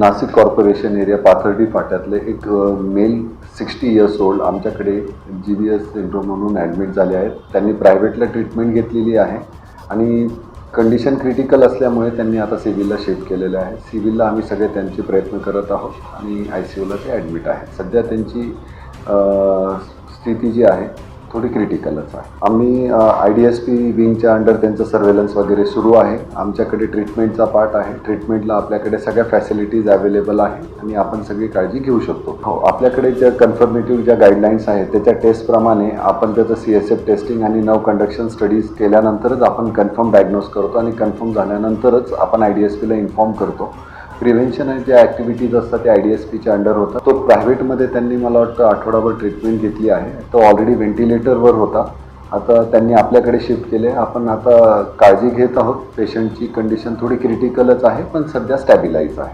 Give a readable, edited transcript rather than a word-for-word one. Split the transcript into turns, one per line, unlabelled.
Nashik corporation area Pathardi फाट्यातले एक mail 60 years old आमच्याकडे GBS syndrome म्हणून ॲडमिट झाले आहेत. त्यांनी प्रायव्हेटला ट्रीटमेंट घेतलेली आहे आणि कंडिशन क्रिटिकल असल्यामुळे त्यांनी आता सिव्हिलला शिफ्ट केलेलं आहे. सिव्हिलला आम्ही सगळे त्यांचे प्रयत्न करत आहोत आणि ICUला ते ॲडमिट आहे. सध्या त्यांची स्थिती जी आहे थोडी क्रिटिकलच आहे. आम्ही IDSP विंगच्या अंडर त्यांचं सर्वेलन्स वगैरे सुरू आहे. आमच्याकडे ट्रीटमेंटचा पार्ट आहे. ट्रीटमेंटला आपल्याकडे सगळ्या फॅसिलिटीज अवेलेबल आहे आणि आपण सगळी काळजी घेऊ शकतो. हो, आपल्याकडे ज्या कन्फर्मेटिव्ह ज्या गाईडलाईन्स आहेत त्याच्या टेस्टप्रमाणे आपण त्याचं CSF टेस्टिंग आणि नर्व कंडक्शन स्टडीज केल्यानंतरच आपण कन्फर्म डायग्नोज करतो आणि कन्फर्म झाल्यानंतरच आपण IDSPला इन्फॉर्म करतो. प्रिव्हेन्शन आणि ज्या ॲक्टिव्हिटीज असतात त्या IDSPच्या अंडर होतात. तो प्रायव्हेटमध्ये त्यांनी मला वाटतं आठवडाभर ट्रीटमेंट घेतली आहे. तो ऑलरेडी व्हेंटिलेटरवर होता. आता त्यांनी आपल्याकडे शिफ्ट केले. आपण आता काळजी घेत आहोत. पेशंटची कंडिशन थोडी क्रिटिकलच आहे पण सध्या स्टॅबिलाइज आहे.